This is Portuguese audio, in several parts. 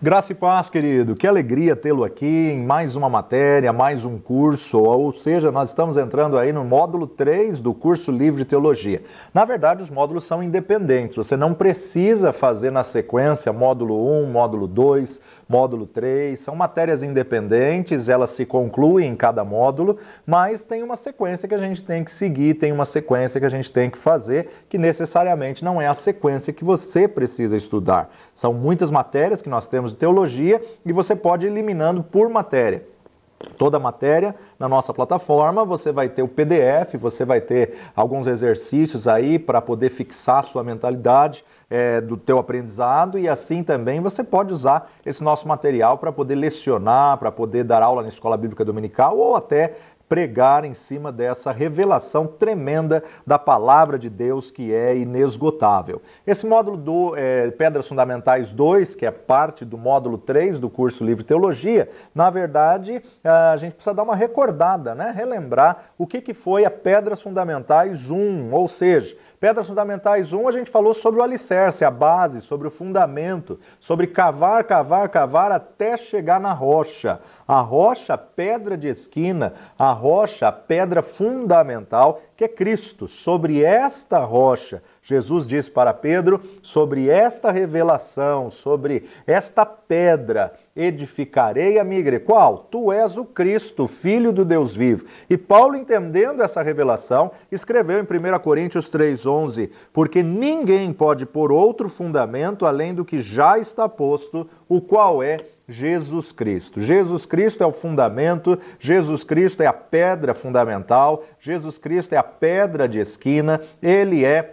Graça e paz, querido. Que alegria tê-lo aqui em mais uma matéria, mais um curso, ou seja, nós estamos entrando aí no módulo 3 do curso livre de teologia. Na verdade, os módulos são independentes. Você não precisa fazer na sequência módulo 1, módulo 2, módulo 3. São matérias independentes, elas se concluem em cada módulo, mas tem uma sequência que a gente tem que seguir, tem uma sequência que a gente tem que fazer, que necessariamente não é a sequência que você precisa estudar. São muitas matérias que nós temos de teologia e você pode ir eliminando por matéria. Toda matéria na nossa plataforma, você vai ter o PDF, você vai ter alguns exercícios aí para poder fixar a sua mentalidade do teu aprendizado, e assim também você pode usar esse nosso material para poder lecionar, para poder dar aula na escola bíblica dominical ou até pregar em cima dessa revelação tremenda da palavra de Deus que é inesgotável. Esse módulo do Pedras Fundamentais 2, que é parte do módulo 3 do curso Livre Teologia, na verdade, a gente precisa dar uma recordada, né? Relembrar o que foi a Pedras Fundamentais 1, ou seja, Pedras Fundamentais 1, a gente falou sobre o alicerce, a base, sobre o fundamento, sobre cavar, cavar, cavar até chegar na rocha. A rocha, pedra de esquina, a rocha, pedra fundamental, que é Cristo. Sobre esta rocha, Jesus disse para Pedro, sobre esta revelação, sobre esta pedra, edificarei a minha igreja. Qual? Tu és o Cristo, Filho do Deus vivo. E Paulo, entendendo essa revelação, escreveu em 1 Coríntios 3,11, porque ninguém pode pôr outro fundamento além do que já está posto, o qual é Jesus Cristo. Jesus Cristo é o fundamento, Jesus Cristo é a pedra fundamental, Jesus Cristo é a pedra de esquina, Ele é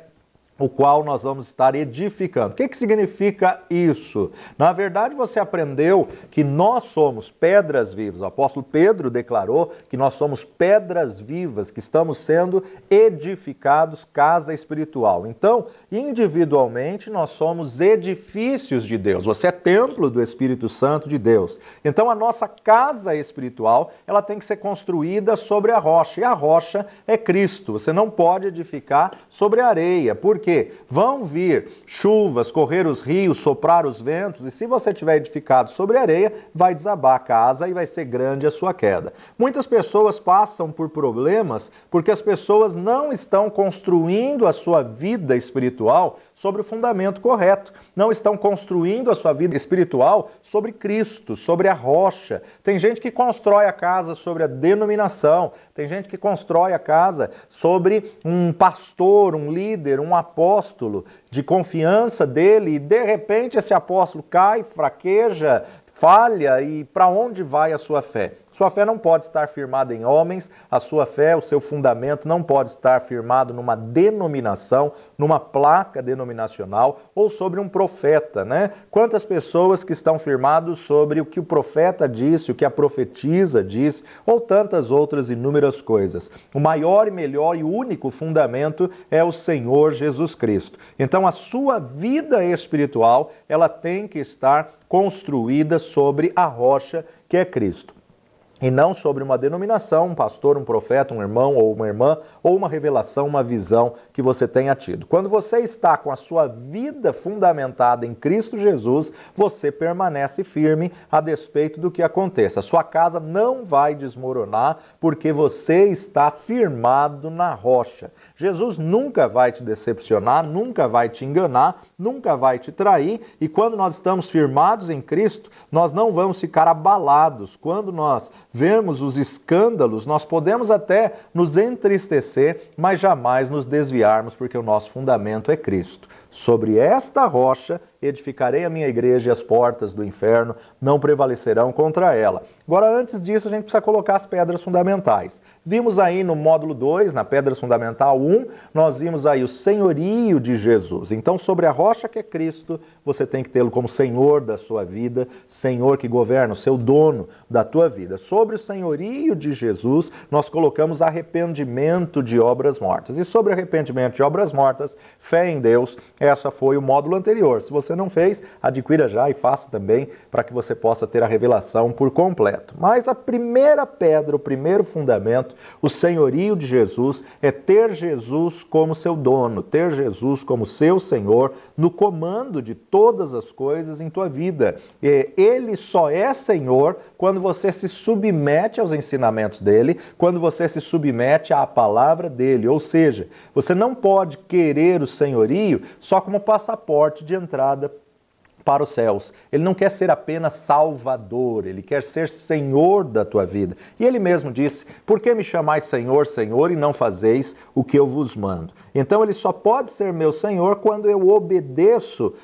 o qual nós vamos estar edificando. O que significa isso? Na verdade, você aprendeu que nós somos pedras vivas. O apóstolo Pedro declarou que nós somos pedras vivas, que estamos sendo edificados, casa espiritual. Então, individualmente, nós somos edifícios de Deus. Você é templo do Espírito Santo de Deus. Então, a nossa casa espiritual, ela tem que ser construída sobre a rocha. E a rocha é Cristo. Você não pode edificar sobre a areia. Por quê? Vão vir chuvas, correr os rios, soprar os ventos, e se você tiver edificado sobre areia, vai desabar a casa e vai ser grande a sua queda. Muitas pessoas passam por problemas porque as pessoas não estão construindo a sua vida espiritual sobre o fundamento correto. Não estão construindo a sua vida espiritual sobre Cristo, sobre a rocha. Tem gente que constrói a casa sobre a denominação, tem gente que constrói a casa sobre um pastor, um líder, um apóstolo de confiança dele, e de repente esse apóstolo cai, fraqueja, falha, e para onde vai a sua fé? Sua fé não pode estar firmada em homens, a sua fé, o seu fundamento não pode estar firmado numa denominação, numa placa denominacional ou sobre um profeta, né? Quantas pessoas que estão firmados sobre o que o profeta disse, o que a profetisa diz, ou tantas outras inúmeras coisas. O maior e melhor e único fundamento é o Senhor Jesus Cristo. Então a sua vida espiritual, ela tem que estar construída sobre a rocha que é Cristo. E não sobre uma denominação, um pastor, um profeta, um irmão ou uma irmã, ou uma revelação, uma visão que você tenha tido. Quando você está com a sua vida fundamentada em Cristo Jesus, você permanece firme a despeito do que aconteça. A sua casa não vai desmoronar porque você está firmado na rocha. Jesus nunca vai te decepcionar, nunca vai te enganar, nunca vai te trair, e quando nós estamos firmados em Cristo, nós não vamos ficar abalados. Quando nós vemos os escândalos, nós podemos até nos entristecer, mas jamais nos desviarmos, porque o nosso fundamento é Cristo. Sobre esta rocha edificarei a minha igreja, e as portas do inferno não prevalecerão contra ela. Agora, antes disso, a gente precisa colocar as pedras fundamentais. Vimos aí no módulo 2, na pedra fundamental 1, nós vimos aí o senhorio de Jesus. Então, sobre a rocha que é Cristo, você tem que tê-lo como Senhor da sua vida, Senhor que governa, o seu dono da tua vida. Sobre o senhorio de Jesus, nós colocamos arrependimento de obras mortas. E sobre arrependimento de obras mortas, fé em Deus, essa foi o módulo anterior. Se você você não fez, adquira já e faça também para que você possa ter a revelação por completo. Mas a primeira pedra, o primeiro fundamento, o senhorio de Jesus, é ter Jesus como seu dono, ter Jesus como seu Senhor, no comando de todas as coisas em tua vida. Ele só é Senhor quando você se submete aos ensinamentos dele, quando você se submete à palavra dele. Ou seja, você não pode querer o senhorio só como passaporte de entrada para os céus. Ele não quer ser apenas Salvador, ele quer ser Senhor da tua vida. E ele mesmo disse: por que me chamais Senhor, Senhor, e não fazeis o que eu vos mando? Então ele só pode ser meu Senhor quando eu obedeço,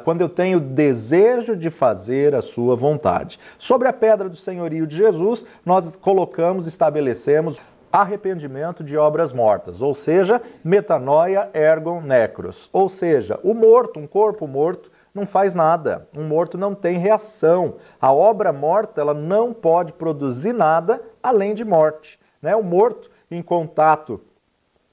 quando eu tenho desejo de fazer a sua vontade. Sobre a pedra do senhorio de Jesus, nós colocamos, estabelecemos arrependimento de obras mortas, ou seja, metanoia ergon necros, ou seja, o morto, um corpo morto, não faz nada. Um morto não tem reação. A obra morta, ela não pode produzir nada além de morte, né? O morto, em contato,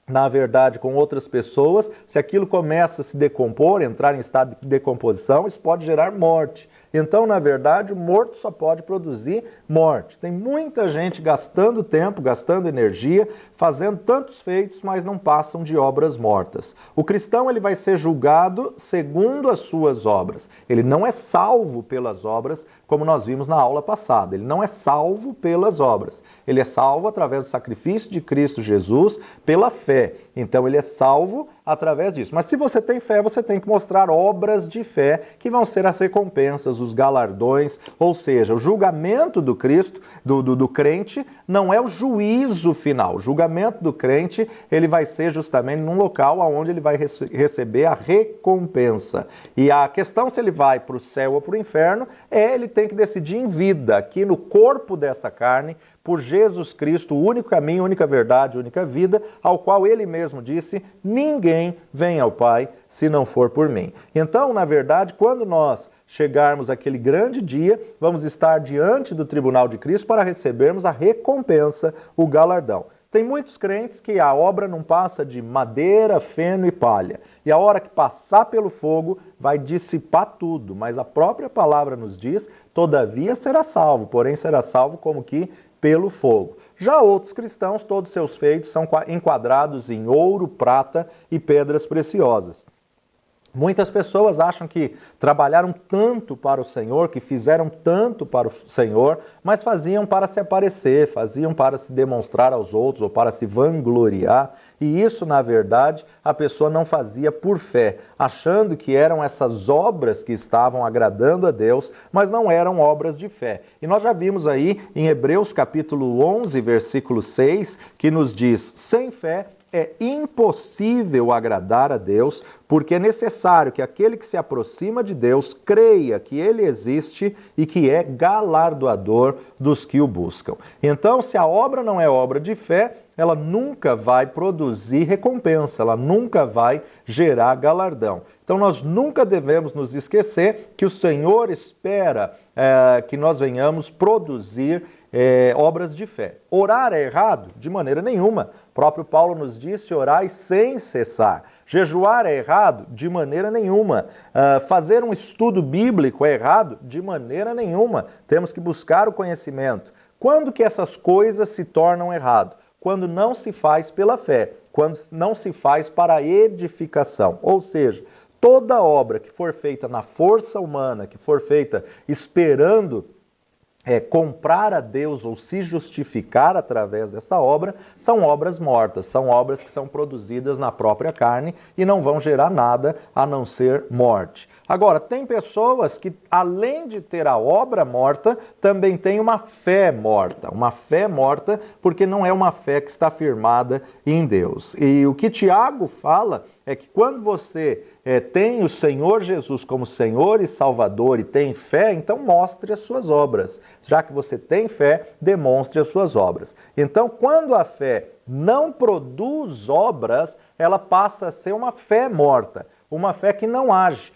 na verdade, com outras pessoas, se aquilo começa a se decompor, entrar em estado de decomposição, isso pode gerar morte. Então, na verdade, o morto só pode produzir morte. Tem muita gente gastando tempo, gastando energia, fazendo tantos feitos, mas não passam de obras mortas. O cristão, ele vai ser julgado segundo as suas obras. Ele não é salvo pelas obras, como nós vimos na aula passada. Ele não é salvo pelas obras. Ele é salvo através do sacrifício de Cristo Jesus, pela fé. Então, ele é salvo através disso. Mas se você tem fé, você tem que mostrar obras de fé, que vão ser as recompensas, os galardões, ou seja, o julgamento do Cristo, do crente, não é o juízo final. O julgamento do crente, ele vai ser justamente num local onde ele vai receber a recompensa. E a questão se ele vai para o céu ou para o inferno, ele tem que decidir em vida, aqui no corpo dessa carne, por Jesus Cristo, o único caminho, única verdade, única vida, ao qual ele mesmo disse: ninguém vem ao Pai se não for por mim. Então, na verdade, quando nós chegarmos àquele grande dia, vamos estar diante do tribunal de Cristo para recebermos a recompensa, o galardão. Tem muitos crentes que a obra não passa de madeira, feno e palha. E a hora que passar pelo fogo, vai dissipar tudo. Mas a própria palavra nos diz: todavia será salvo, porém será salvo como que pelo fogo. Já outros cristãos, todos seus feitos são enquadrados em ouro, prata e pedras preciosas. Muitas pessoas acham que trabalharam tanto para o Senhor, que fizeram tanto para o Senhor, mas faziam para se aparecer, faziam para se demonstrar aos outros ou para se vangloriar. E isso, na verdade, a pessoa não fazia por fé, achando que eram essas obras que estavam agradando a Deus, mas não eram obras de fé. E nós já vimos aí em Hebreus capítulo 11, versículo 6, que nos diz: sem fé é impossível agradar a Deus, porque é necessário que aquele que se aproxima de Deus creia que Ele existe e que é galardoador dos que o buscam. Então, se a obra não é obra de fé, ela nunca vai produzir recompensa, ela nunca vai gerar galardão. Então, nós nunca devemos nos esquecer que o Senhor espera que nós venhamos produzir obras de fé. Orar é errado? De maneira nenhuma. O próprio Paulo nos disse: orai sem cessar. Jejuar é errado? De maneira nenhuma. Fazer um estudo bíblico é errado? De maneira nenhuma. Temos que buscar o conhecimento. Quando que essas coisas se tornam errado? Quando não se faz pela fé, quando não se faz para a edificação. Ou seja, toda obra que for feita na força humana, que for feita esperando comprar a Deus ou se justificar através desta obra, são obras mortas, são obras que são produzidas na própria carne e não vão gerar nada a não ser morte. Agora, tem pessoas que, além de ter a obra morta, também tem uma fé morta porque não é uma fé que está firmada em Deus. E o que Tiago fala é que quando você tem o Senhor Jesus como Senhor e Salvador e tem fé, então mostre as suas obras. Já que você tem fé, demonstre as suas obras. Então, quando a fé não produz obras, ela passa a ser uma fé morta. uma fé que não age.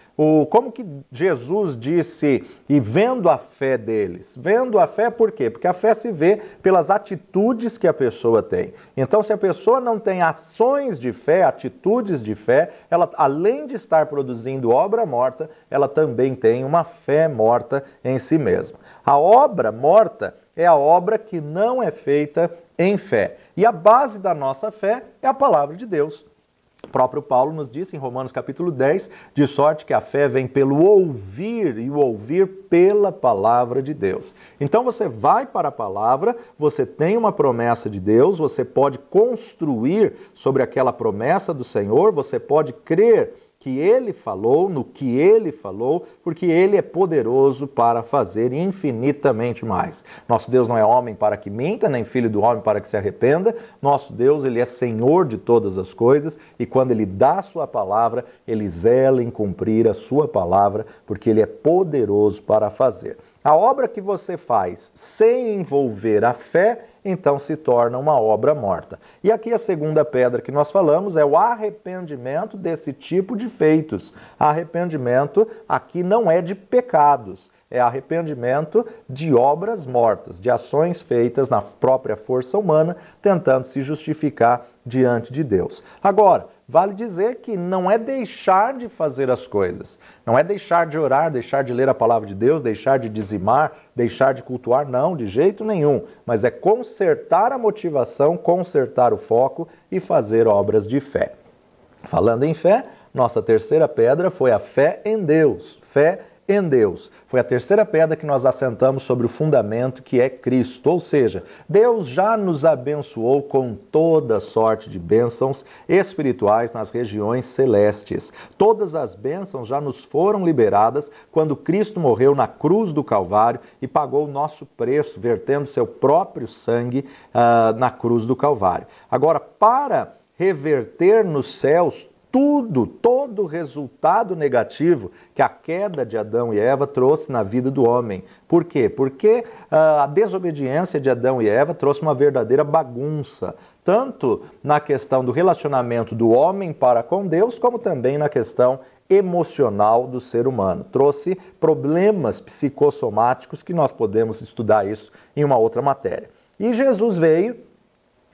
Como que Jesus disse, e vendo a fé deles? Vendo a fé por quê? Porque a fé se vê pelas atitudes que a pessoa tem. Então, se a pessoa não tem ações de fé, atitudes de fé, ela, além de estar produzindo obra morta, ela também tem uma fé morta em si mesma. A obra morta é a obra que não é feita em fé. E a base da nossa fé é a palavra de Deus. O próprio Paulo nos disse em Romanos capítulo 10, de sorte que a fé vem pelo ouvir e o ouvir pela palavra de Deus. Então você vai para a palavra, você tem uma promessa de Deus, você pode construir sobre aquela promessa do Senhor, você pode crer que Ele falou, no que Ele falou, porque Ele é poderoso para fazer infinitamente mais. Nosso Deus não é homem para que minta, nem filho do homem para que se arrependa. Nosso Deus, Ele é Senhor de todas as coisas, e quando Ele dá a sua palavra, Ele zela em cumprir a sua palavra, porque Ele é poderoso para fazer. A obra que você faz sem envolver a fé, então se torna uma obra morta. E aqui a segunda pedra que nós falamos é o arrependimento desse tipo de feitos. Arrependimento aqui não é de pecados, é arrependimento de obras mortas, de ações feitas na própria força humana, tentando se justificar diante de Deus. Agora, vale dizer que não é deixar de fazer as coisas, não é deixar de orar, deixar de ler a palavra de Deus, deixar de dizimar, deixar de cultuar, não, de jeito nenhum, mas é consertar a motivação, consertar o foco e fazer obras de fé. Falando em fé, nossa terceira pedra foi a fé em Deus, fé em Deus. Foi a terceira pedra que nós assentamos sobre o fundamento que é Cristo, ou seja, Deus já nos abençoou com toda sorte de bênçãos espirituais nas regiões celestes. Todas as bênçãos já nos foram liberadas quando Cristo morreu na cruz do Calvário e pagou o nosso preço, vertendo seu próprio sangue na cruz do Calvário. Agora, para reverter nos céus todo o resultado negativo que a queda de Adão e Eva trouxe na vida do homem. Por quê? Porque a desobediência de Adão e Eva trouxe uma verdadeira bagunça, tanto na questão do relacionamento do homem para com Deus, como também na questão emocional do ser humano. Trouxe problemas psicossomáticos que nós podemos estudar isso em uma outra matéria. E Jesus veio,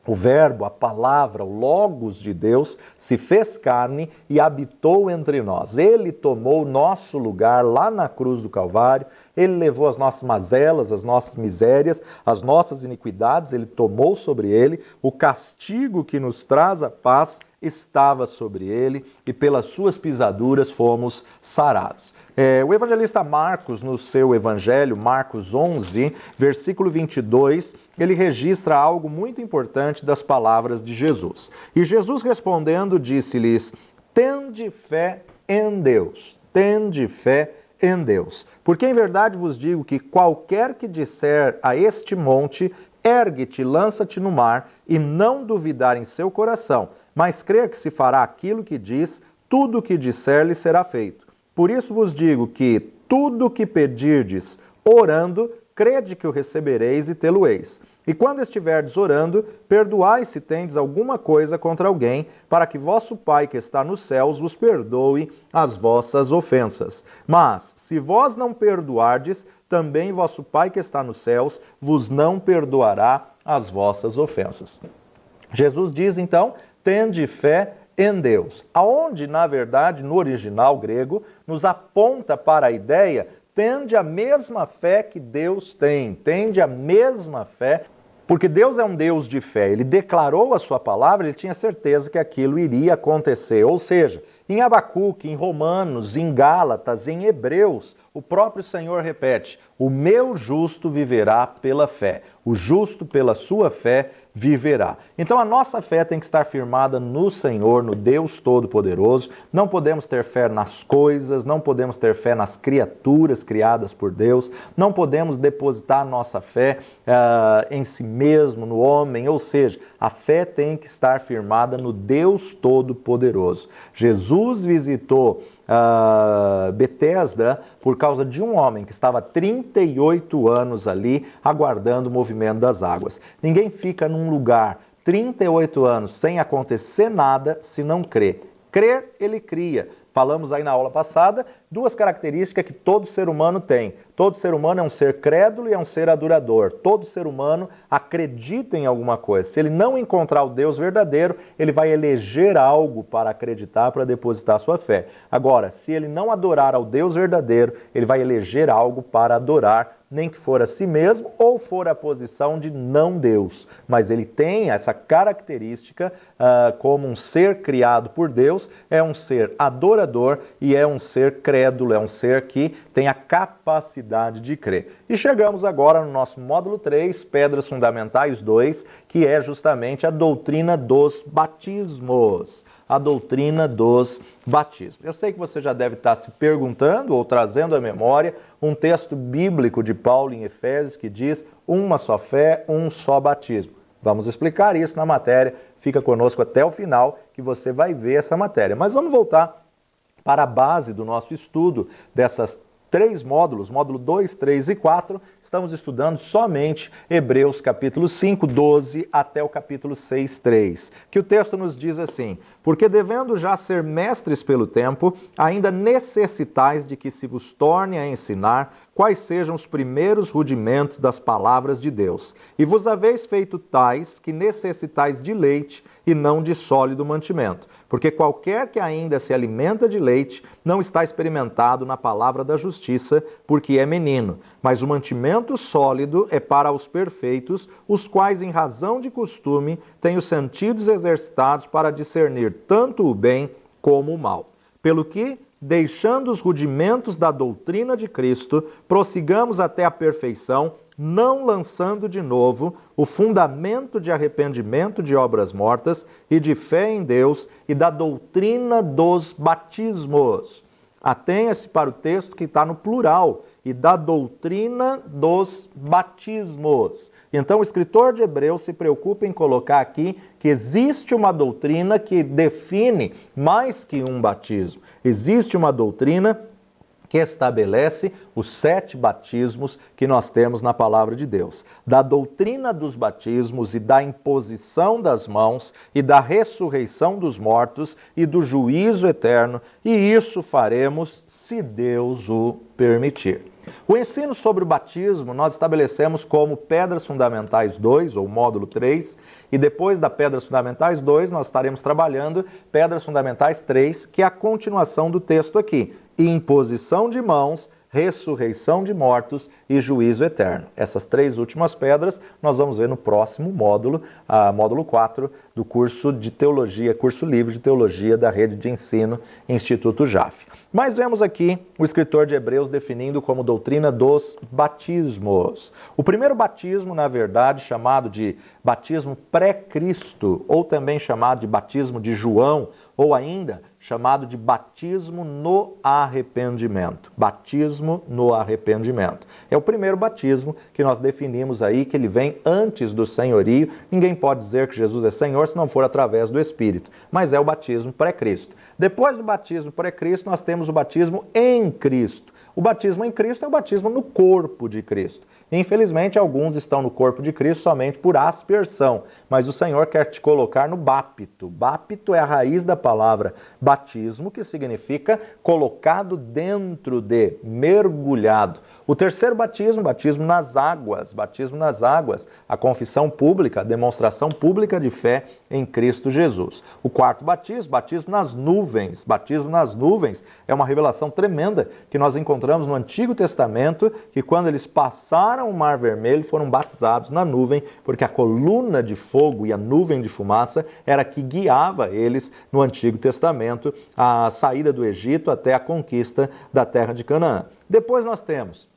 o Verbo, a palavra, o Logos de Deus, se fez carne e habitou entre nós. Ele tomou o nosso lugar lá na cruz do Calvário, ele levou as nossas mazelas, as nossas misérias, as nossas iniquidades, ele tomou sobre ele. O castigo que nos traz a paz estava sobre ele e pelas suas pisaduras fomos sarados. O evangelista Marcos, no seu evangelho, Marcos 11, versículo 22, ele registra algo muito importante das palavras de Jesus. E Jesus respondendo disse-lhes: tende fé em Deus, tende fé em Deus. Porque em verdade vos digo que qualquer que disser a este monte, ergue-te, lança-te no mar, e não duvidar em seu coração, mas crer que se fará aquilo que diz, tudo o que disser lhe será feito. Por isso vos digo que tudo o que pedirdes orando, crede que o recebereis e tê-lo-eis. E quando estiverdes orando, perdoai se tendes alguma coisa contra alguém, para que vosso Pai que está nos céus vos perdoe as vossas ofensas. Mas, se vós não perdoardes, também vosso Pai que está nos céus vos não perdoará as vossas ofensas. Jesus diz então, tende fé em Deus, aonde, na verdade, no original grego, nos aponta para a ideia, tende a mesma fé que Deus tem, tende a mesma fé, porque Deus é um Deus de fé, ele declarou a sua palavra, ele tinha certeza que aquilo iria acontecer, ou seja, em Abacuque, em Romanos, em Gálatas, em Hebreus, o próprio Senhor repete, o meu justo viverá pela fé, o justo pela sua fé viverá. Então a nossa fé tem que estar firmada no Senhor, no Deus Todo-Poderoso. Não podemos ter fé nas coisas, não podemos ter fé nas criaturas criadas por Deus, não podemos depositar nossa fé em si mesmo, no homem, ou seja, a fé tem que estar firmada no Deus Todo-Poderoso. Jesus visitou Betesda por causa de um homem que estava 38 anos ali aguardando o movimento das águas. Ninguém fica num lugar 38 anos sem acontecer nada se não crê. Crer, ele cria, Falamos aí na aula passada duas características que todo ser humano tem. Todo ser humano é um ser crédulo e é um ser adorador. Todo ser humano acredita em alguma coisa. Se ele não encontrar o Deus verdadeiro, ele vai eleger algo para acreditar, para depositar sua fé. Agora, se ele não adorar ao Deus verdadeiro, ele vai eleger algo para adorar, nem que for a si mesmo ou for a posição de não Deus. Mas ele tem essa característica como um ser criado por Deus, é um ser adorador e é um ser crédulo, é um ser que tem a capacidade de crer. E chegamos agora no nosso módulo 3, Pedras Fundamentais 2, que é justamente a doutrina dos batismos. A doutrina dos batismos. Eu sei que você já deve estar se perguntando ou trazendo à memória um texto bíblico de Paulo em Efésios que diz uma só fé, um só batismo. Vamos explicar isso na matéria, fica conosco até o final que você vai ver essa matéria. Mas vamos voltar para a base do nosso estudo dessas três módulos, módulo 2, 3 e 4, estamos estudando somente Hebreus capítulo 5, 12 até o capítulo 6, 3, que o texto nos diz assim: porque devendo já ser mestres pelo tempo, ainda necessitais de que se vos torne a ensinar quais sejam os primeiros rudimentos das palavras de Deus. E vos haveis feito tais que necessitais de leite e não de sólido mantimento. Porque qualquer que ainda se alimenta de leite não está experimentado na palavra da justiça, porque é menino. Mas o mantimento sólido é para os perfeitos, os quais, em razão de costume, têm os sentidos exercitados para discernir tanto o bem como o mal. Pelo que, deixando os rudimentos da doutrina de Cristo, prossigamos até a perfeição, não lançando de novo o fundamento de arrependimento de obras mortas e de fé em Deus e da doutrina dos batismos. Atenha-se para o texto que está no plural, e da doutrina dos batismos. Então o escritor de Hebreus se preocupa em colocar aqui que existe uma doutrina que define mais que um batismo. Existe uma doutrina que estabelece os 7 batismos que nós temos na palavra de Deus. Da doutrina dos batismos e da imposição das mãos e da ressurreição dos mortos e do juízo eterno, e isso faremos se Deus o permitir. O ensino sobre o batismo nós estabelecemos como Pedras Fundamentais 2, ou módulo 3, e depois da Pedras Fundamentais 2 nós estaremos trabalhando Pedras Fundamentais 3, que é a continuação do texto aqui. Imposição de mãos, ressurreição de mortos e juízo eterno. Essas 3 últimas pedras nós vamos ver no próximo módulo, módulo 4 do curso de teologia, curso livre de teologia da rede de ensino Instituto Jaf. Mas vemos aqui o escritor de Hebreus definindo como doutrina dos batismos. O primeiro batismo, na verdade, chamado de batismo pré-Cristo, ou também chamado de batismo de João, ou ainda chamado de batismo no arrependimento. Batismo no arrependimento. É o primeiro batismo que nós definimos aí, que ele vem antes do senhorio. Ninguém pode dizer que Jesus é Senhor se não for através do Espírito, mas é o batismo pré-Cristo. Depois do batismo pré-Cristo, nós temos o batismo em Cristo. O batismo em Cristo é o batismo no corpo de Cristo. Infelizmente, alguns estão no corpo de Cristo somente por aspersão, mas o Senhor quer te colocar no bápito. Bápito é a raiz da palavra batismo, que significa colocado dentro de, mergulhado. O terceiro batismo, batismo nas águas. Batismo nas águas, a confissão pública, a demonstração pública de fé em Cristo Jesus. O quarto batismo, batismo nas nuvens. Batismo nas nuvens é uma revelação tremenda que nós encontramos no Antigo Testamento, que quando eles passaram o Mar Vermelho, foram batizados na nuvem, porque a coluna de fogo e a nuvem de fumaça era que guiava eles no Antigo Testamento, a saída do Egito até a conquista da terra de Canaã. Depois nós temos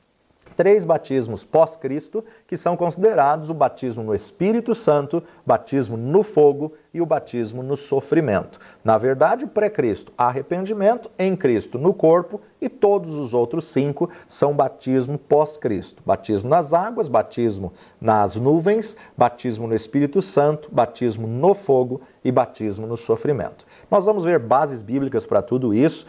3 batismos pós-Cristo, que são considerados o batismo no Espírito Santo, batismo no fogo e o batismo no sofrimento. Na verdade, o pré-Cristo, arrependimento, em Cristo, no corpo, e todos os outros 5 são batismo pós-Cristo. Batismo nas águas, batismo nas nuvens, batismo no Espírito Santo, batismo no fogo e batismo no sofrimento. Nós vamos ver bases bíblicas para tudo isso.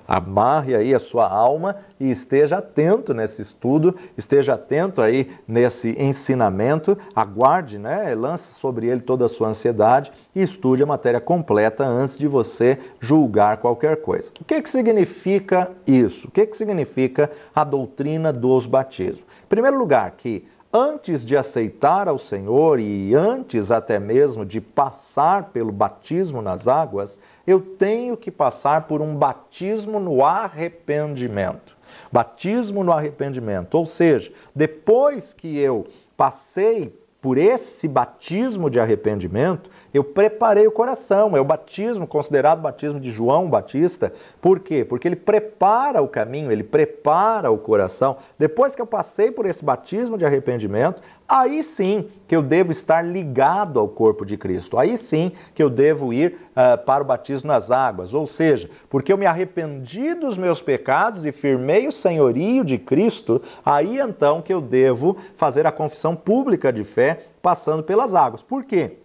Amarre aí a sua alma e esteja atento nesse estudo, esteja atento aí nesse ensinamento, aguarde, né? Lance sobre ele toda a sua ansiedade e estude a matéria completa antes de você julgar qualquer coisa. O que significa isso? O que significa a doutrina dos batismos? Em primeiro lugar, que antes de aceitar ao Senhor e antes até mesmo de passar pelo batismo nas águas, eu tenho que passar por um batismo no arrependimento. Batismo no arrependimento, ou seja, depois que eu passei por esse batismo de arrependimento, eu preparei o coração. É o batismo considerado batismo de João Batista. Por quê? Porque ele prepara o caminho, ele prepara o coração. Depois que eu passei por esse batismo de arrependimento, aí sim que eu devo estar ligado ao corpo de Cristo. Aí sim que eu devo ir para o batismo nas águas. Ou seja, porque eu me arrependi dos meus pecados e firmei o senhorio de Cristo, aí então que eu devo fazer a confissão pública de fé passando pelas águas. Por quê?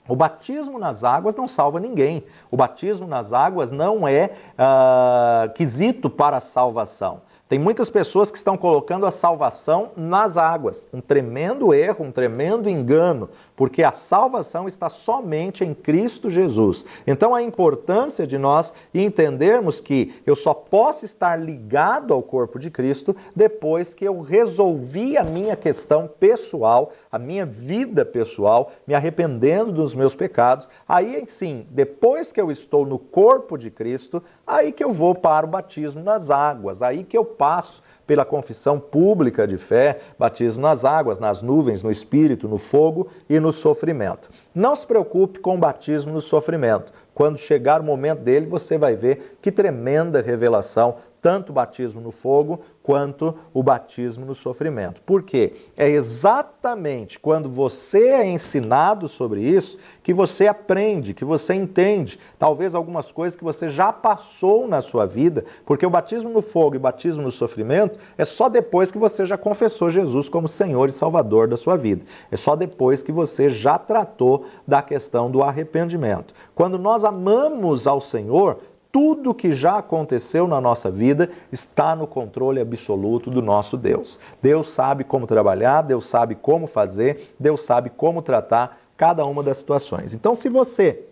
O batismo nas águas não salva ninguém. O batismo nas águas não é quesito para a salvação. Tem muitas pessoas que estão colocando a salvação nas águas. Um tremendo erro, um tremendo engano, porque a salvação está somente em Cristo Jesus. Então a importância de nós entendermos que eu só posso estar ligado ao corpo de Cristo depois que eu resolvi a minha questão pessoal, a minha vida pessoal, me arrependendo dos meus pecados. Aí sim, depois que eu estou no corpo de Cristo, aí que eu vou para o batismo nas águas, aí que eu passo pela confissão pública de fé, batismo nas águas, nas nuvens, no Espírito, no fogo e no sofrimento. Não se preocupe com o batismo no sofrimento. Quando chegar o momento dele, você vai ver que tremenda revelação, tanto o batismo no fogo quanto o batismo no sofrimento. Por quê? É exatamente quando você é ensinado sobre isso que você aprende, que você entende, talvez algumas coisas que você já passou na sua vida, porque o batismo no fogo e o batismo no sofrimento é só depois que você já confessou Jesus como Senhor e Salvador da sua vida. É só depois que você já tratou da questão do arrependimento. Quando nós amamos ao Senhor, tudo que já aconteceu na nossa vida está no controle absoluto do nosso Deus. Deus sabe como trabalhar, Deus sabe como fazer, Deus sabe como tratar cada uma das situações. Então, se você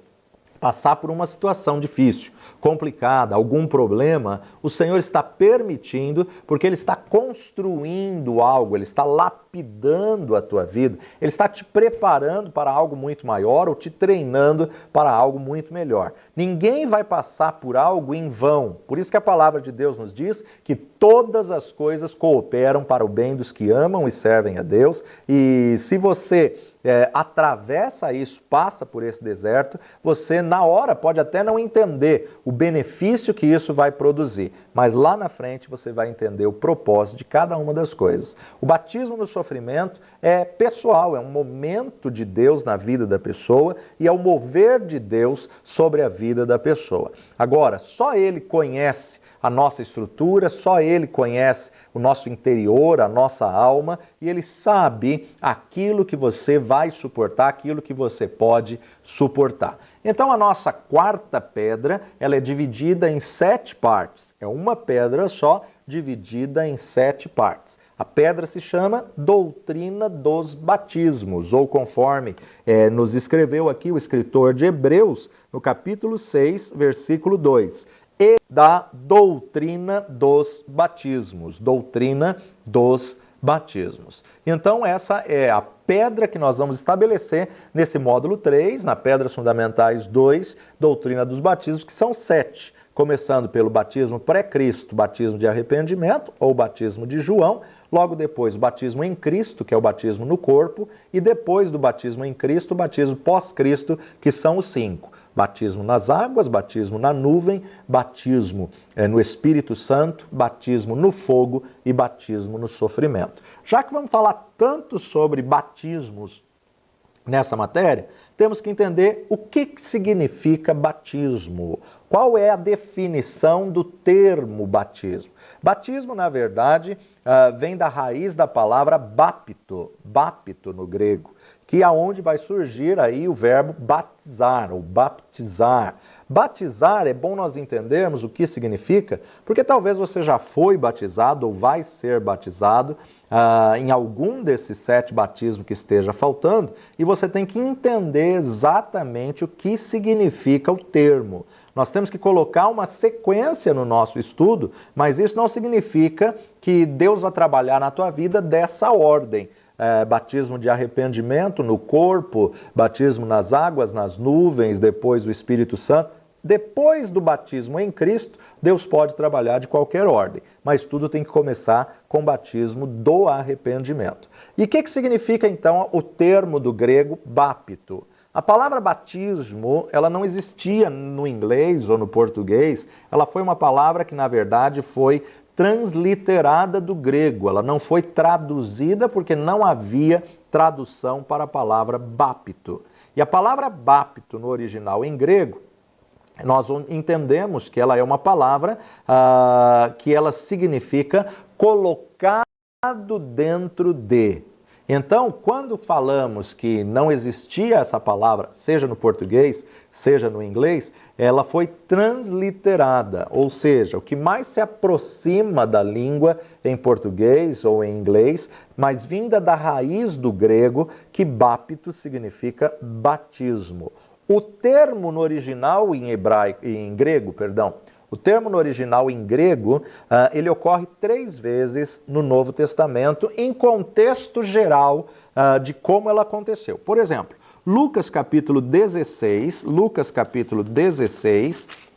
passar por uma situação difícil, complicada, algum problema, o Senhor está permitindo, porque Ele está construindo algo, Ele está lapidando a tua vida, Ele está te preparando para algo muito maior ou te treinando para algo muito melhor. Ninguém vai passar por algo em vão. Por isso que a palavra de Deus nos diz que todas as coisas cooperam para o bem dos que amam e servem a Deus. E se você atravessa isso, passa por esse deserto, você na hora pode até não entender o benefício que isso vai produzir, mas lá na frente você vai entender o propósito de cada uma das coisas. O batismo no sofrimento é pessoal, é um momento de Deus na vida da pessoa e é o mover de Deus sobre a vida da pessoa. Agora, só Ele conhece a nossa estrutura, só Ele conhece o nosso interior, a nossa alma, e Ele sabe aquilo que você vai suportar, aquilo que você pode suportar. Então a nossa quarta pedra, ela é dividida em 7 partes. É uma pedra só, dividida em 7 partes. A pedra se chama Doutrina dos Batismos, ou conforme nos escreveu aqui o escritor de Hebreus, no capítulo 6, versículo 2. E da doutrina dos batismos. Doutrina dos batismos. Então, essa é a pedra que nós vamos estabelecer nesse módulo 3, na Pedras Fundamentais 2, Doutrina dos Batismos, que são 7. Começando pelo batismo pré-Cristo, batismo de arrependimento, ou batismo de João. Logo depois, o batismo em Cristo, que é o batismo no corpo. E depois do batismo em Cristo, o batismo pós-Cristo, que são os 5. Batismo nas águas, batismo na nuvem, batismo no Espírito Santo, batismo no fogo e batismo no sofrimento. Já que vamos falar tanto sobre batismos nessa matéria, temos que entender o que significa batismo. Qual é a definição do termo batismo? Batismo, na verdade, vem da raiz da palavra bapto, bapto no grego, que é onde vai surgir aí o verbo batizar ou baptizar. Batizar é bom nós entendermos o que significa, porque talvez você já foi batizado ou vai ser batizado em algum desses 7 batismos que esteja faltando, e você tem que entender exatamente o que significa o termo. Nós temos que colocar uma sequência no nosso estudo, mas isso não significa que Deus vai trabalhar na tua vida dessa ordem. Batismo de arrependimento no corpo, batismo nas águas, nas nuvens, depois o Espírito Santo. Depois do batismo em Cristo, Deus pode trabalhar de qualquer ordem, mas tudo tem que começar com o batismo do arrependimento. E o que significa então o termo do grego bapto? A palavra batismo, ela não existia no inglês ou no português, ela foi uma palavra que na verdade foi transliterada do grego, ela não foi traduzida porque não havia tradução para a palavra bapto. E a palavra bapto no original em grego, nós entendemos que ela é uma palavra que ela significa colocado dentro de. Então, quando falamos que não existia essa palavra, seja no português, seja no inglês, ela foi transliterada, ou seja, o que mais se aproxima da língua em português ou em inglês, mas vinda da raiz do grego, que bapto significa batismo. O termo no original em grego, o termo no original em grego, ele ocorre 3 vezes no Novo Testamento, em contexto geral de como ela aconteceu. Por exemplo, Lucas capítulo 16,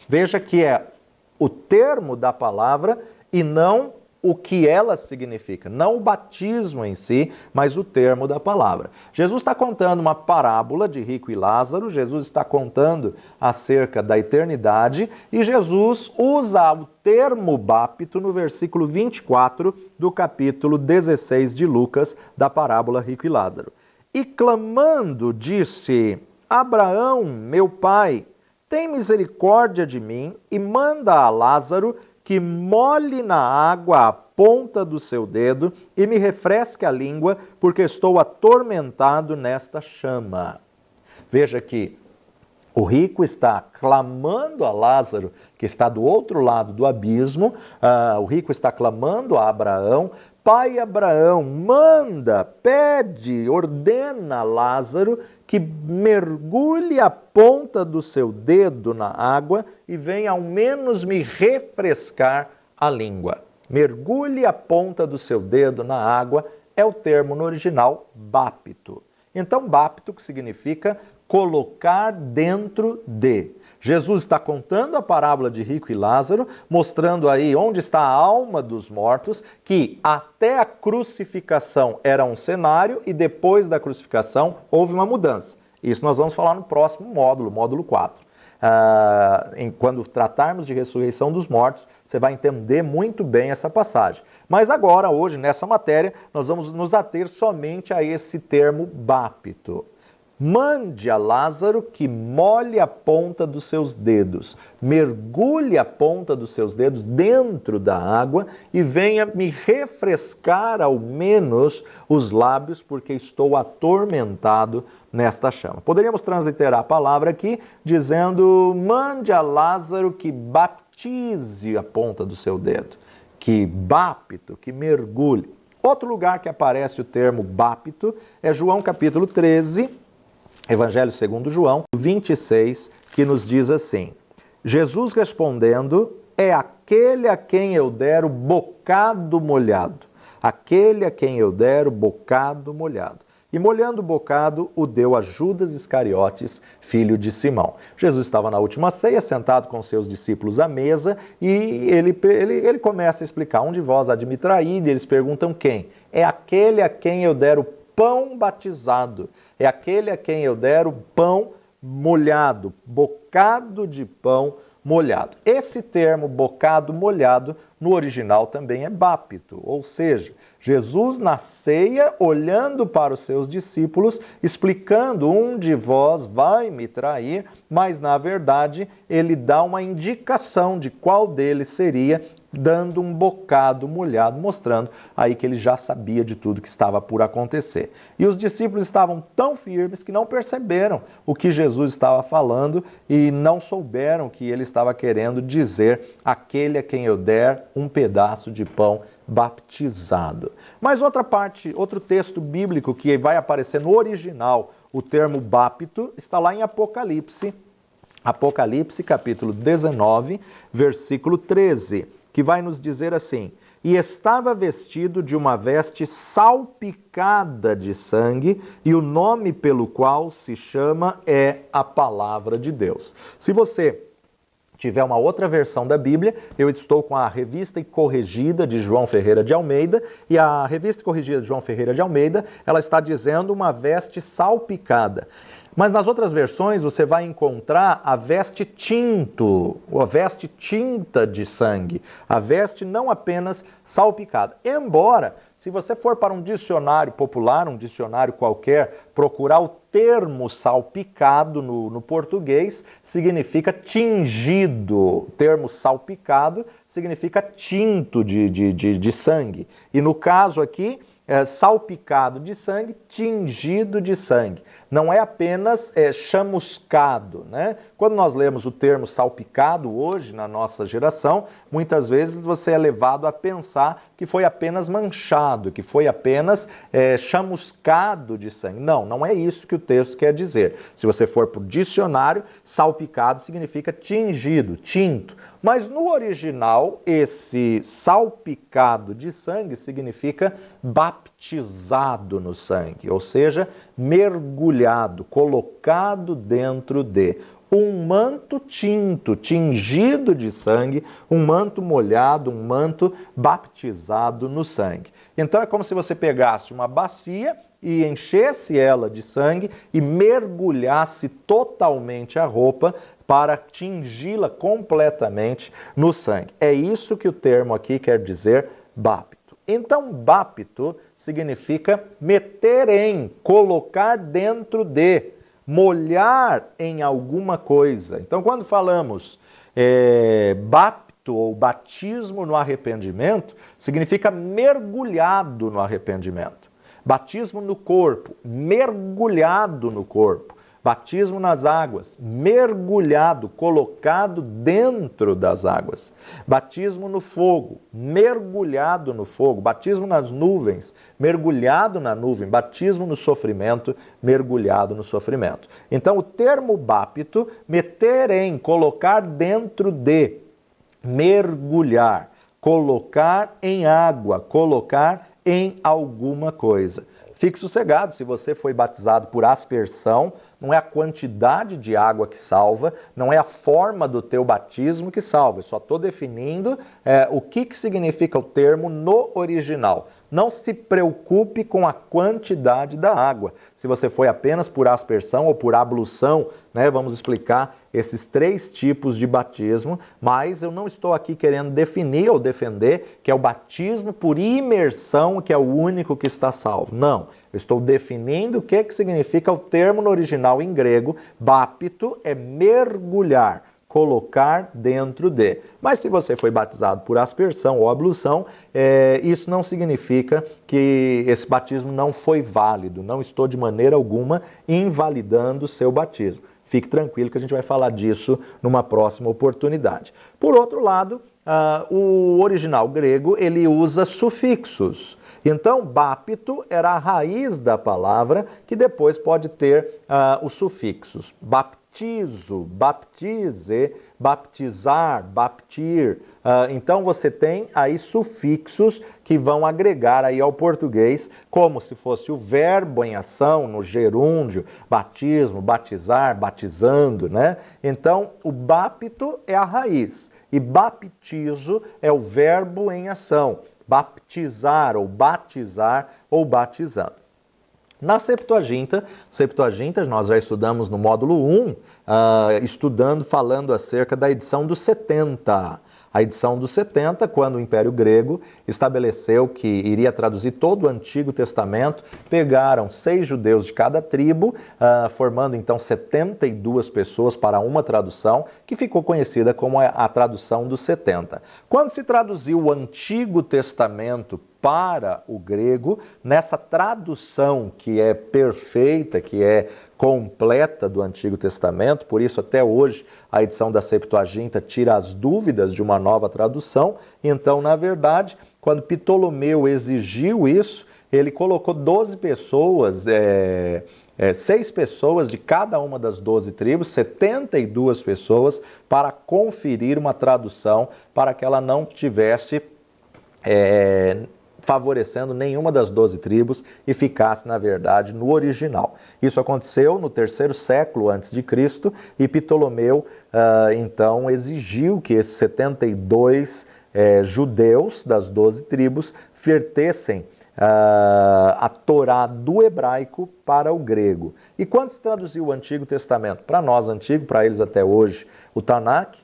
veja que é o termo da palavra e não o que ela significa, não o batismo em si, mas o termo da palavra. Jesus está contando uma parábola de rico e Lázaro, Jesus está contando acerca da eternidade e Jesus usa o termo bapto no versículo 24 do capítulo 16 de Lucas, da parábola rico e Lázaro. E clamando, disse: Abraão, meu pai, tem misericórdia de mim e manda a Lázaro que molhe na água a ponta do seu dedo e me refresque a língua, porque estou atormentado nesta chama. Veja que o rico está clamando a Lázaro, que está do outro lado do abismo, o rico está clamando a Abraão: Pai Abraão, manda, pede, ordena a Lázaro que mergulhe a ponta do seu dedo na água e venha ao menos me refrescar a língua. Mergulhe a ponta do seu dedo na água é o termo no original bapto. Então, bapto que significa colocar dentro de. Jesus está contando a parábola de rico e Lázaro, mostrando aí onde está a alma dos mortos, que até a crucificação era um cenário e depois da crucificação houve uma mudança. Isso nós vamos falar no próximo módulo, módulo 4. Quando tratarmos de ressurreição dos mortos, você vai entender muito bem essa passagem. Mas agora, hoje, nessa matéria, nós vamos nos ater somente a esse termo bapto. Mande a Lázaro que molhe a ponta dos seus dedos, mergulhe a ponta dos seus dedos dentro da água e venha me refrescar ao menos os lábios, porque estou atormentado nesta chama. Poderíamos transliterar a palavra aqui dizendo: mande a Lázaro que baptize a ponta do seu dedo, que bapto, que mergulhe. Outro lugar que aparece o termo bapto é João capítulo 13, Evangelho segundo João, 26, que nos diz assim: Jesus respondendo: é aquele a quem eu der o bocado molhado. Aquele a quem eu der o bocado molhado. E molhando o bocado, o deu a Judas Iscariotes, filho de Simão. Jesus estava na última ceia, sentado com seus discípulos à mesa, e ele começa a explicar: um de vós há de me trair, e eles perguntam quem? É aquele a quem eu der o pão batizado. É aquele a quem eu der o pão molhado, bocado de pão molhado. Esse termo bocado molhado no original também é bapto, ou seja, Jesus na ceia, olhando para os seus discípulos, explicando: um de vós vai me trair, mas na verdade ele dá uma indicação de qual deles seria dando um bocado molhado, mostrando aí que ele já sabia de tudo que estava por acontecer. E os discípulos estavam tão firmes que não perceberam o que Jesus estava falando e não souberam que ele estava querendo dizer: aquele a quem eu der um pedaço de pão baptizado. Mas outra parte, outro texto bíblico que vai aparecer no original, o termo bapto, está lá em Apocalipse capítulo 19, versículo 13, que vai nos dizer assim: e estava vestido de uma veste salpicada de sangue, e o nome pelo qual se chama é a Palavra de Deus. Se você tiver uma outra versão da Bíblia, eu estou com a Revista e Corrigida de João Ferreira de Almeida, e a Revista e Corrigida de João Ferreira de Almeida, ela está dizendo uma veste salpicada. Mas nas outras versões você vai encontrar a veste tinto, ou a veste tinta de sangue, a veste não apenas salpicada. Embora, se você for para um dicionário popular, um dicionário qualquer, procurar o termo salpicado no português, significa tingido. O termo salpicado significa tinto de sangue. E no caso aqui, salpicado de sangue, tingido de sangue. Não é apenas chamuscado, né? Quando nós lemos o termo salpicado hoje, na nossa geração, muitas vezes você é levado a pensar que foi apenas manchado, que foi apenas chamuscado de sangue. Não, não é isso que o texto quer dizer. Se você for para o dicionário, salpicado significa tingido, tinto. Mas no original, esse salpicado de sangue significa baptizado no sangue, ou seja, mergulhado, colocado dentro de um manto tinto, tingido de sangue, um manto molhado, um manto baptizado no sangue. Então é como se você pegasse uma bacia e enchesse ela de sangue e mergulhasse totalmente a roupa para tingi-la completamente no sangue. É isso que o termo aqui quer dizer, bapto. Então, bapto significa meter em, colocar dentro de, molhar em alguma coisa. Então, quando falamos bapto ou batismo no arrependimento, significa mergulhado no arrependimento. Batismo no corpo, mergulhado no corpo. Batismo nas águas, mergulhado, colocado dentro das águas. Batismo no fogo, mergulhado no fogo. Batismo nas nuvens, mergulhado na nuvem. Batismo no sofrimento, mergulhado no sofrimento. Então, o termo bapto, meter em, colocar dentro de, mergulhar, colocar em água, colocar em alguma coisa. Fique sossegado, se você foi batizado por aspersão, não é a quantidade de água que salva, não é a forma do teu batismo que salva. Eu só estou definindo o que significa o termo no original. Não se preocupe com a quantidade da água. Se você foi apenas por aspersão ou por ablução, né, vamos explicar esses 3 tipos de batismo, mas eu não estou aqui querendo definir ou defender que é o batismo por imersão que é o único que está salvo. Não, eu estou definindo o que significa o termo no original em grego. Bapto é mergulhar, colocar dentro de. Mas se você foi batizado por aspersão ou ablução, isso não significa que esse batismo não foi válido. Não estou de maneira alguma invalidando o seu batismo. Fique tranquilo que a gente vai falar disso numa próxima oportunidade. Por outro lado, o original grego, ele usa sufixos. Então, bapto era a raiz da palavra, que depois pode ter os sufixos. Baptizo, baptize, baptizar, baptir. Então, você tem aí sufixos que vão agregar aí ao português, como se fosse o verbo em ação, no gerúndio, batismo, batizar, batizando, né? Então, o bapto é a raiz e baptizo é o verbo em ação. Baptizar ou batizar ou batizando. Na Septuaginta nós já estudamos no módulo 1, falando acerca da edição dos 70. A edição dos 70, quando o Império Grego estabeleceu que iria traduzir todo o Antigo Testamento, pegaram 6 judeus de cada tribo, formando então 72 pessoas para uma tradução, que ficou conhecida como a tradução dos 70. Quando se traduziu o Antigo Testamento para o grego, nessa tradução que é perfeita, que é completa do Antigo Testamento, por isso até hoje a edição da Septuaginta tira as dúvidas de uma nova tradução. Então, na verdade, quando Ptolomeu exigiu isso, ele colocou 12 pessoas, 6 pessoas de cada uma das 12 tribos, 72 pessoas, para conferir uma tradução, para que ela não tivesse favorecendo nenhuma das 12 tribos e ficasse, na verdade, no original. Isso aconteceu no 3º século antes de Cristo e Ptolomeu, então, exigiu que esses 72 judeus das 12 tribos vertessem a Torá do hebraico para o grego. E quando se traduziu o Antigo Testamento? Para nós, antigo, para eles até hoje, o Tanakh.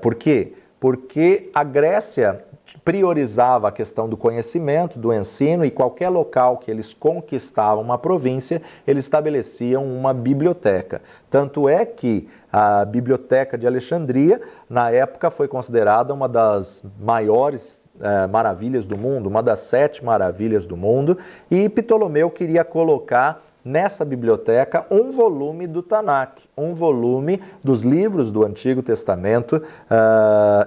Por quê? Porque a Grécia priorizava a questão do conhecimento, do ensino, e qualquer local que eles conquistavam uma província, eles estabeleciam uma biblioteca. Tanto é que a Biblioteca de Alexandria, na época, foi considerada uma das maiores maravilhas do mundo, uma das 7 maravilhas do mundo, e Ptolomeu queria colocar nessa biblioteca um volume do Tanakh, um volume dos livros do Antigo Testamento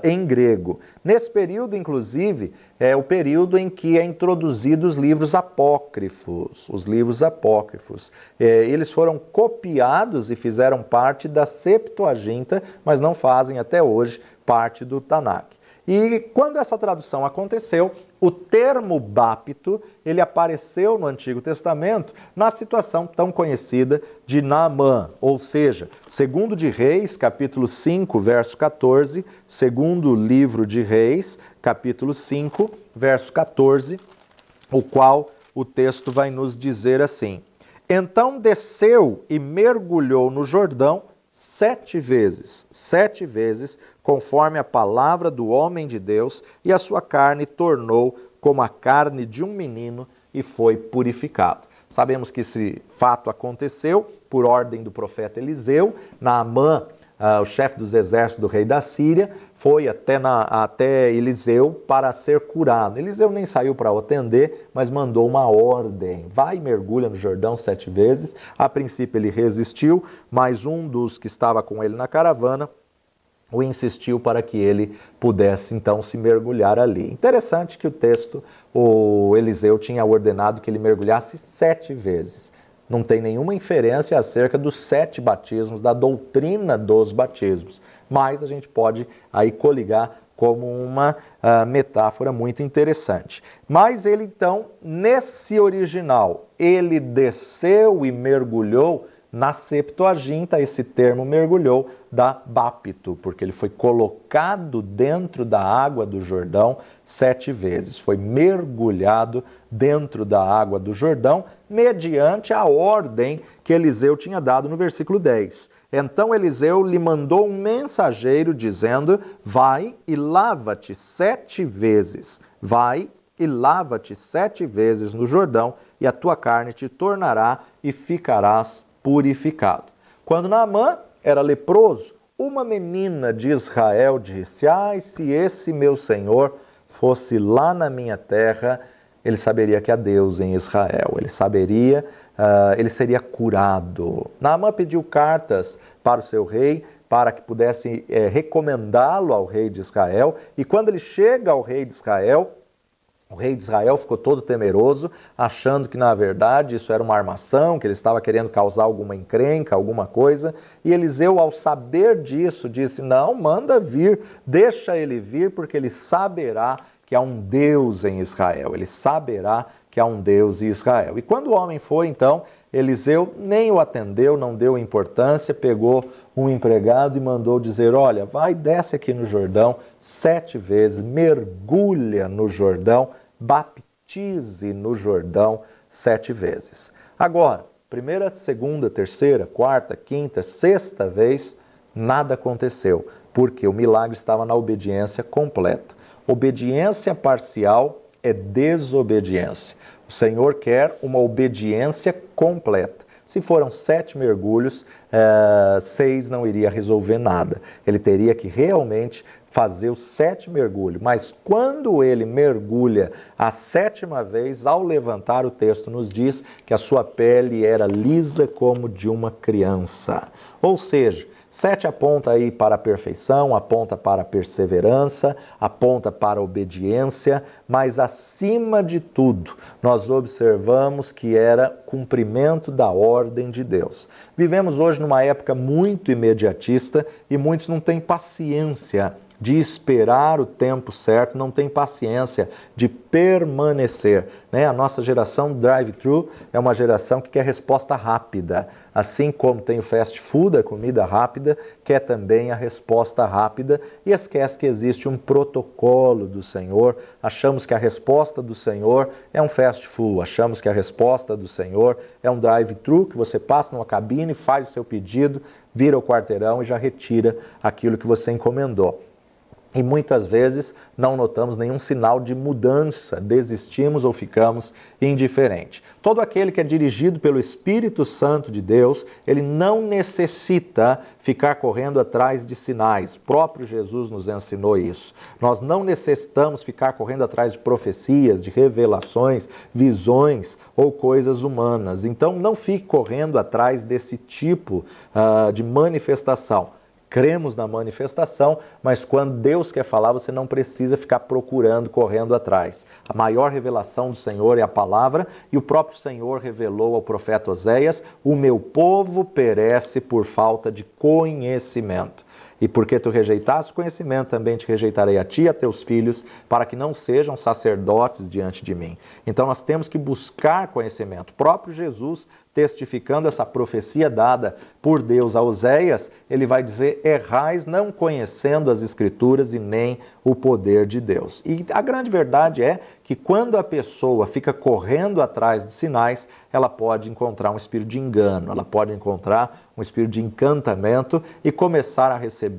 em grego. Nesse período, inclusive, é o período em que é introduzido os livros apócrifos. Os livros apócrifos. Eles foram copiados e fizeram parte da Septuaginta, mas não fazem até hoje parte do Tanakh. E quando essa tradução aconteceu, o termo bápito, ele apareceu no Antigo Testamento na situação tão conhecida de Naamã, ou seja, segundo de Reis, capítulo 5, verso 14, segundo livro de Reis, capítulo 5, verso 14, o qual o texto vai nos dizer assim: então desceu e mergulhou no Jordão 7 vezes, conforme a palavra do homem de Deus, e a sua carne tornou como a carne de um menino e foi purificado. Sabemos que esse fato aconteceu por ordem do profeta Eliseu. Naamã, o chefe dos exércitos do rei da Síria, foi até Eliseu para ser curado. Eliseu nem saiu para o atender, mas mandou uma ordem: vai e mergulha no Jordão 7 vezes. A princípio ele resistiu, mas um dos que estava com ele na caravana o insistiu para que ele pudesse então se mergulhar ali. Interessante que o texto, o Eliseu tinha ordenado que ele mergulhasse 7 vezes. Não tem nenhuma inferência acerca dos 7 batismos, da doutrina dos batismos. Mas a gente pode aí coligar como uma metáfora muito interessante. Mas ele então, nesse original, ele desceu e mergulhou. Na Septuaginta, esse termo mergulhou dá bápito, porque ele foi colocado dentro da água do Jordão 7 vezes. Foi mergulhado dentro da água do Jordão, mediante a ordem que Eliseu tinha dado no versículo 10. Então Eliseu lhe mandou um mensageiro dizendo: vai e lava-te 7 vezes. Vai e lava-te 7 vezes no Jordão, e a tua carne te tornará e ficarás purificado. Quando Naamã era leproso, uma menina de Israel disse: ai, se esse meu senhor fosse lá na minha terra, ele saberia que há Deus em Israel, ele seria curado. Naamã pediu cartas para o seu rei, para que pudesse recomendá-lo ao rei de Israel, e quando ele chega ao rei de Israel, o rei de Israel ficou todo temeroso, achando que, na verdade, isso era uma armação, que ele estava querendo causar alguma encrenca, alguma coisa. E Eliseu, ao saber disso, disse: não, manda vir, deixa ele vir, porque ele saberá que há um Deus em Israel. Ele saberá que há um Deus em Israel. E quando o homem foi, então, Eliseu nem o atendeu, não deu importância, pegou um empregado e mandou dizer: olha, vai, desce aqui no Jordão 7 vezes, mergulha no Jordão, baptize no Jordão 7 vezes. Agora, primeira, segunda, terceira, quarta, quinta, sexta vez, nada aconteceu, porque o milagre estava na obediência completa. Obediência parcial é desobediência. O Senhor quer uma obediência completa. Se foram 7 mergulhos, 6 não iria resolver nada. Ele teria que realmente fazer o 7º mergulho. Mas quando ele mergulha a 7ª vez, ao levantar, o texto nos diz que a sua pele era lisa como de uma criança. Ou seja, 7 aponta aí para a perfeição, aponta para a perseverança, aponta para a obediência, mas acima de tudo, nós observamos que era cumprimento da ordem de Deus. Vivemos hoje numa época muito imediatista e muitos não têm paciência de esperar o tempo certo, não tem paciência de permanecer, né? A nossa geração drive-thru é uma geração que quer resposta rápida. Assim como tem o fast food, a comida rápida, quer também a resposta rápida e esquece que existe um protocolo do Senhor. Achamos que a resposta do Senhor é um fast food, achamos que a resposta do Senhor é um drive-thru, que você passa numa cabine, faz o seu pedido, vira o quarteirão e já retira aquilo que você encomendou. E muitas vezes não notamos nenhum sinal de mudança, desistimos ou ficamos indiferentes. Todo aquele que é dirigido pelo Espírito Santo de Deus, ele não necessita ficar correndo atrás de sinais. O próprio Jesus nos ensinou isso. Nós não necessitamos ficar correndo atrás de profecias, de revelações, visões ou coisas humanas. Então não fique correndo atrás desse tipo de manifestação. Cremos na manifestação, mas quando Deus quer falar, você não precisa ficar procurando, correndo atrás. A maior revelação do Senhor é a palavra, e o próprio Senhor revelou ao profeta Oséias: o meu povo perece por falta de conhecimento. E porque tu rejeitaste o conhecimento, também te rejeitarei a ti e a teus filhos, para que não sejam sacerdotes diante de mim. Então nós temos que buscar conhecimento. O próprio Jesus, testificando essa profecia dada por Deus a Oséias, ele vai dizer: errais não conhecendo as Escrituras e nem o poder de Deus. E a grande verdade é que quando a pessoa fica correndo atrás de sinais, ela pode encontrar um espírito de engano, ela pode encontrar um espírito de encantamento e começar a receber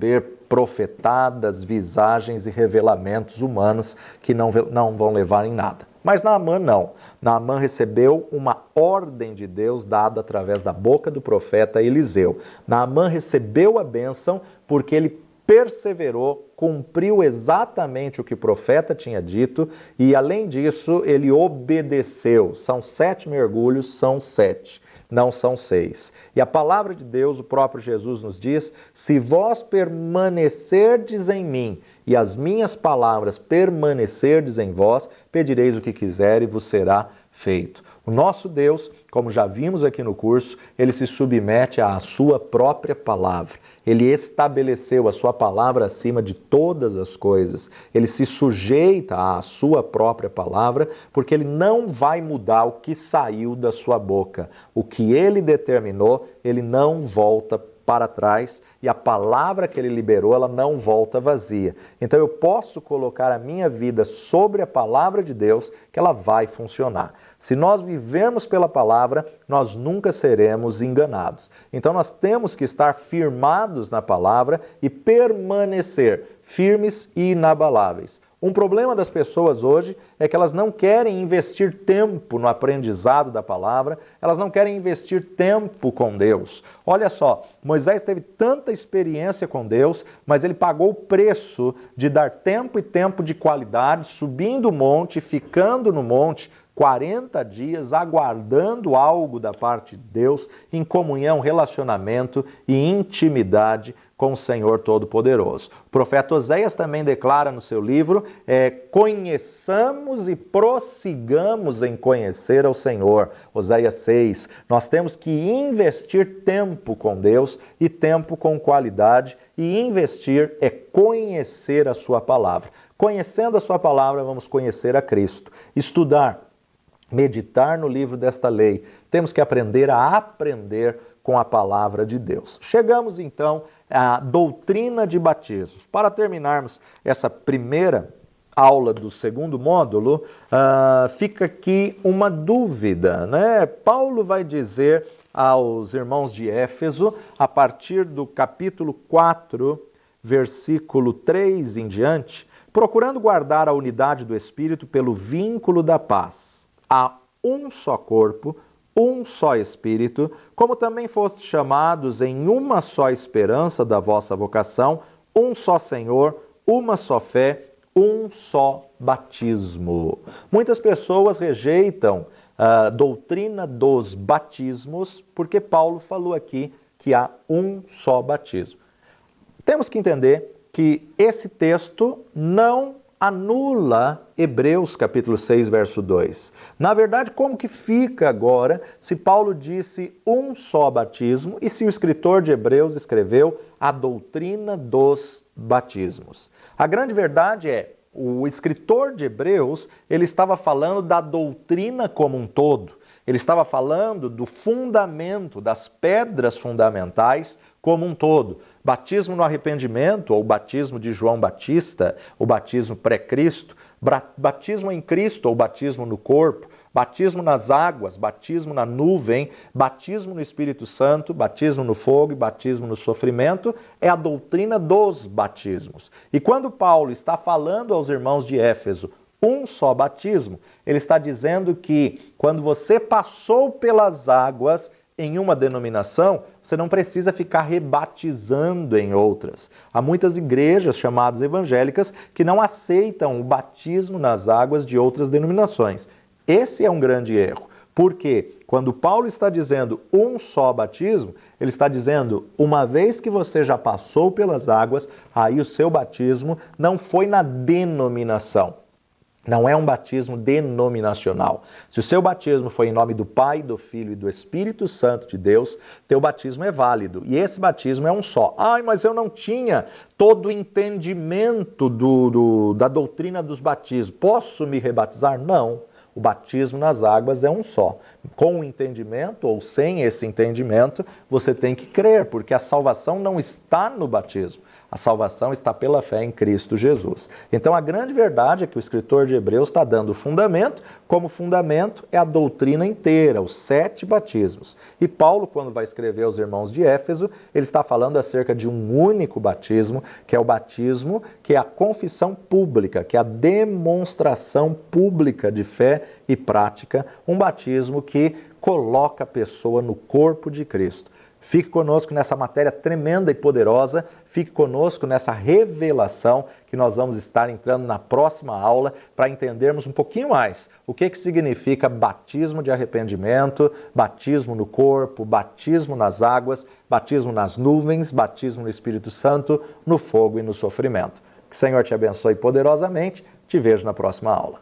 profetadas, visagens e revelamentos humanos que não vão levar em nada. Mas Naamã não. Naamã recebeu uma ordem de Deus dada através da boca do profeta Eliseu. Naamã recebeu a bênção porque ele perseverou, cumpriu exatamente o que o profeta tinha dito e, além disso, ele obedeceu. São 7 mergulhos, são 7. Não são 6. E a palavra de Deus, o próprio Jesus nos diz: se vós permanecerdes em mim e as minhas palavras permanecerdes em vós, pedireis o que quiser e vos será feito. O nosso Deus, como já vimos aqui no curso, ele se submete à sua própria palavra. Ele estabeleceu a sua palavra acima de todas as coisas. Ele se sujeita à sua própria palavra, porque ele não vai mudar o que saiu da sua boca. O que ele determinou, ele não volta para trás, e a palavra que ele liberou, ela não volta vazia. Então eu posso colocar a minha vida sobre a palavra de Deus, que ela vai funcionar. Se nós vivermos pela palavra, nós nunca seremos enganados. Então nós temos que estar firmados na palavra e permanecer firmes e inabaláveis. Um problema das pessoas hoje é que elas não querem investir tempo no aprendizado da palavra, elas não querem investir tempo com Deus. Olha só, Moisés teve tanta experiência com Deus, mas ele pagou o preço de dar tempo e tempo de qualidade, subindo o monte, ficando no monte 40 dias, aguardando algo da parte de Deus, em comunhão, relacionamento e intimidade com o Senhor Todo-Poderoso. O profeta Oséias também declara no seu livro: conheçamos e prossigamos em conhecer ao Senhor. Oséias 6. Nós temos que investir tempo com Deus e tempo com qualidade, e investir é conhecer a sua palavra. Conhecendo a sua palavra, vamos conhecer a Cristo. Estudar, meditar no livro desta lei. Temos que aprender a aprender com a palavra de Deus. Chegamos então à doutrina de batismos. Para terminarmos essa primeira aula do segundo módulo, fica aqui uma dúvida, né? Paulo vai dizer aos irmãos de Éfeso, a partir do capítulo 4, versículo 3 em diante, procurando guardar a unidade do Espírito pelo vínculo da paz. Há um só corpo, um só Espírito, como também fostes chamados em uma só esperança da vossa vocação, um só Senhor, uma só fé, um só batismo. Muitas pessoas rejeitam a doutrina dos batismos porque Paulo falou aqui que há um só batismo. Temos que entender que esse texto não anula Hebreus capítulo 6, verso 2. Na verdade, como que fica agora se Paulo disse um só batismo e se o escritor de Hebreus escreveu a doutrina dos batismos? A grande verdade é, o escritor de Hebreus, ele estava falando da doutrina como um todo. Ele estava falando do fundamento, das pedras fundamentais como um todo. Batismo no arrependimento, ou batismo de João Batista, o batismo pré-Cristo, batismo em Cristo, ou batismo no corpo, batismo nas águas, batismo na nuvem, batismo no Espírito Santo, batismo no fogo e batismo no sofrimento, é a doutrina dos batismos. E quando Paulo está falando aos irmãos de Éfeso, um só batismo, ele está dizendo que quando você passou pelas águas em uma denominação, você não precisa ficar rebatizando em outras. Há muitas igrejas chamadas evangélicas que não aceitam o batismo nas águas de outras denominações. Esse é um grande erro, porque quando Paulo está dizendo um só batismo, ele está dizendo, uma vez que você já passou pelas águas, aí o seu batismo não foi na denominação. Não é um batismo denominacional. Se o seu batismo foi em nome do Pai, do Filho e do Espírito Santo de Deus, teu batismo é válido. E esse batismo é um só. Ai, mas eu não tinha todo o entendimento da doutrina dos batismos. Posso me rebatizar? Não. O batismo nas águas é um só. Com o entendimento ou sem esse entendimento, você tem que crer, porque a salvação não está no batismo. A salvação está pela fé em Cristo Jesus. Então a grande verdade é que o escritor de Hebreus está dando o fundamento, como fundamento é a doutrina inteira, os 7 batismos. E Paulo, quando vai escrever aos irmãos de Éfeso, ele está falando acerca de um único batismo, que é o batismo, que é a confissão pública, que é a demonstração pública de fé e prática, um batismo que coloca a pessoa no corpo de Cristo. Fique conosco nessa matéria tremenda e poderosa, fique conosco nessa revelação que nós vamos estar entrando na próxima aula para entendermos um pouquinho mais o que significa batismo de arrependimento, batismo no corpo, batismo nas águas, batismo nas nuvens, batismo no Espírito Santo, no fogo e no sofrimento. Que o Senhor te abençoe poderosamente, te vejo na próxima aula.